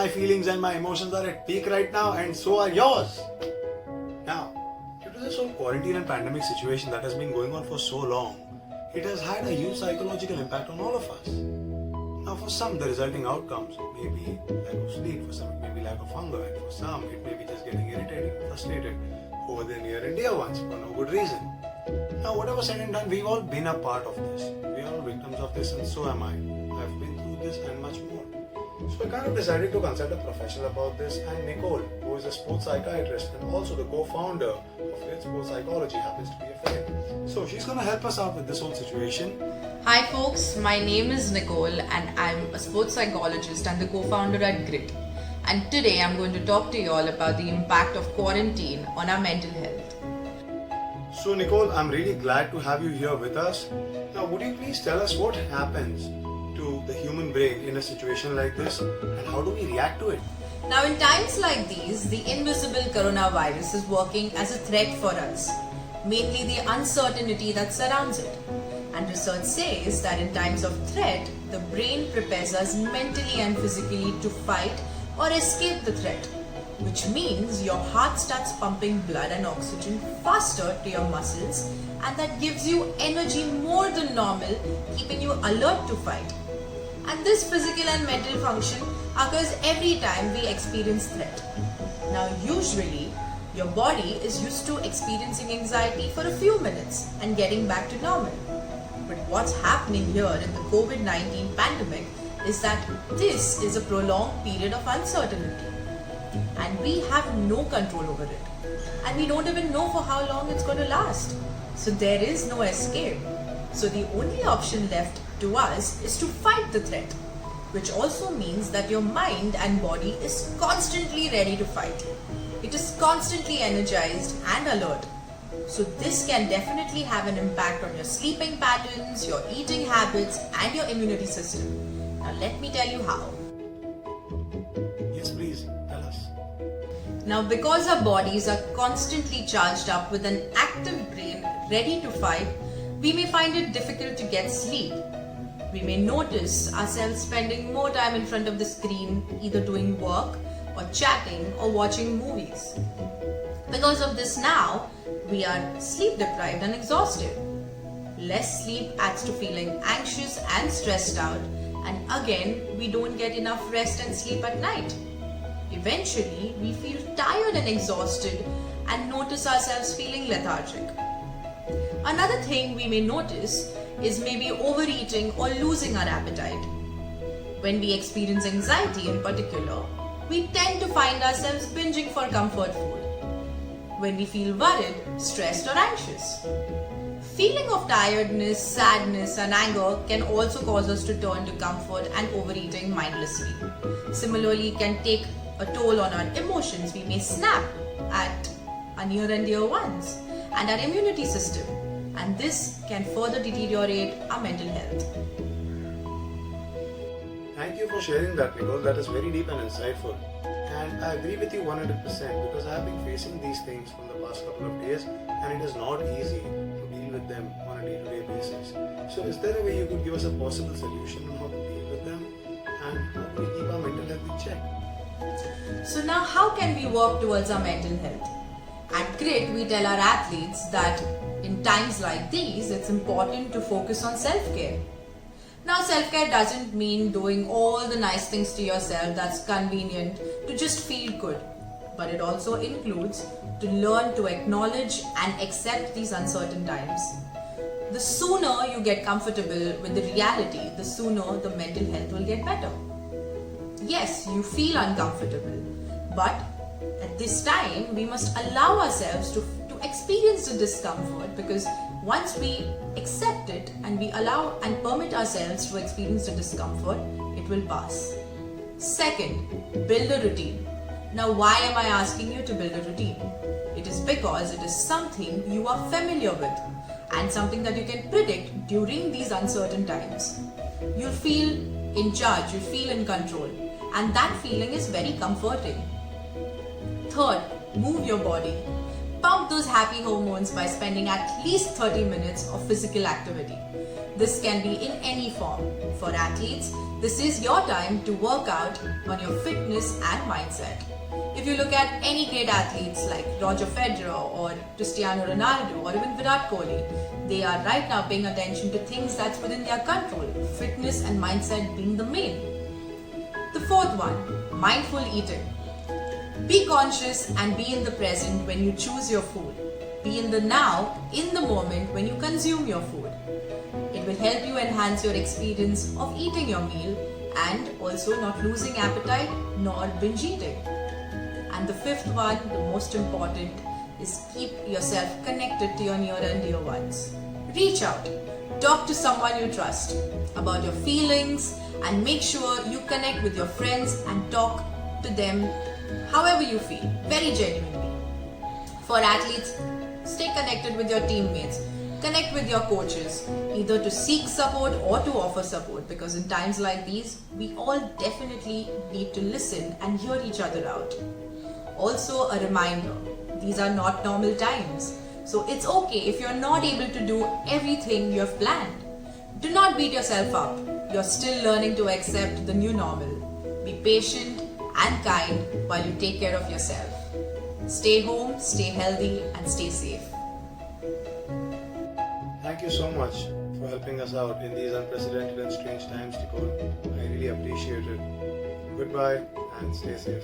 my feelings and my emotions are at peak right now, and so are yours. Now, due to this whole quarantine and pandemic situation that has been going on for so long, it has had a huge psychological impact on all of us. Now, for some, the resulting outcomes may be lack of sleep, for some, it may be lack of hunger, and for some, it may be just getting irritated, frustrated over their near and dear ones for no good reason. Now, whatever said and done, we've all been a part of this. We are all victims of this, and so am I. I've been through this and much more. So I kind of decided to consult a professional about this, and Nicole, who is a sports psychiatrist and also the co-founder of Grit Sports Psychology, happens to be a friend. So she's going to help us out with this whole situation. Hi folks, my name is Nicole and I'm a sports psychologist and the co-founder at Grit. And today I'm going to talk to you all about the impact of quarantine on our mental health. So Nicole, I'm really glad to have you here with us. Now, would you please tell us what happens to the human brain in a situation like this and how do we react to it? Now in times like these, the invisible coronavirus is working as a threat for us, mainly the uncertainty that surrounds it. And research says that in times of threat, the brain prepares us mentally and physically to fight or escape the threat, which means your heart starts pumping blood and oxygen faster to your muscles, and that gives you energy more than normal, keeping you alert to fight. And this physical and mental function occurs every time we experience threat. Now usually, your body is used to experiencing anxiety for a few minutes and getting back to normal. But what's happening here in the COVID-19 pandemic is that this is a prolonged period of uncertainty. And we have no control over it. And we don't even know for how long it's going to last. So there is no escape. So the only option left to us is to fight the threat, which also means that your mind and body is constantly ready to fight. It is constantly energized and alert. So this can definitely have an impact on your sleeping patterns, your eating habits, and your immunity system. Now let me tell you how. Yes, please, tell us. Now because our bodies are constantly charged up with an active brain ready to fight, we may find it difficult to get sleep. We may notice ourselves spending more time in front of the screen, either doing work or chatting or watching movies. Because of this now, we are sleep deprived and exhausted. Less sleep adds to feeling anxious and stressed out, and again, we don't get enough rest and sleep at night. Eventually, we feel tired and exhausted and notice ourselves feeling lethargic. Another thing we may notice is maybe overeating or losing our appetite. When we experience anxiety in particular, we tend to find ourselves binging for comfort food. When we feel worried, stressed or anxious. Feeling of tiredness, sadness and anger can also cause us to turn to comfort and overeating mindlessly. Similarly, it can take a toll on our emotions. We may snap at our near and dear ones and our immunity system, and this can further deteriorate our mental health. Thank you for sharing that, Nicole. That is very deep and insightful. And I agree with you 100% because I have been facing these things from the past couple of days, and it is not easy to deal with them on a day-to-day basis. So is there a way you could give us a possible solution on how to deal with them and how do we keep our mental health in check? So now how can we work towards our mental health? At Grit, we tell our athletes that in times like these, it's important to focus on self-care. Now self-care doesn't mean doing all the nice things to yourself that's convenient to just feel good, but it also includes to learn to acknowledge and accept these uncertain times. The sooner you get comfortable with the reality, the sooner the mental health will get better. Yes, you feel uncomfortable, but at this time we must allow ourselves to experience the discomfort, because once we accept it and we allow and permit ourselves to experience the discomfort, it will pass. Second, build a routine. Now why am I asking you to build a routine? It is because it is something you are familiar with and something that you can predict during these uncertain times. You feel in charge, you feel in control, and that feeling is very comforting. Third, move your body. pump those happy hormones by spending at least 30 minutes of physical activity. This can be in any form. For athletes, this is your time to work out on your fitness and mindset. If you look at any great athletes like Roger Federer or Cristiano Ronaldo or even Virat Kohli, they are right now paying attention to things that's within their control, fitness and mindset being the main. The fourth one, mindful eating. Be conscious and be in the present when you choose your food. Be in the now, in the moment when you consume your food. It will help you enhance your experience of eating your meal and also not losing appetite nor binge eating. And the fifth one, the most important, is keep yourself connected to your near and dear ones. Reach out. Talk to someone you trust about your feelings and make sure you connect with your friends and talk to them however you feel, very genuinely. For athletes, stay connected with your teammates. Connect with your coaches, either to seek support or to offer support, because in times like these, we all definitely need to listen and hear each other out. Also, a reminder, these are not normal times. So it's okay if you're not able to do everything you have planned. Do not beat yourself up. You're still learning to accept the new normal. Be patient and kind while you take care of yourself. Stay home, stay healthy, and stay safe. Thank you so much for helping us out in these unprecedented and strange times, Nicole. I really appreciate it. Goodbye and stay safe.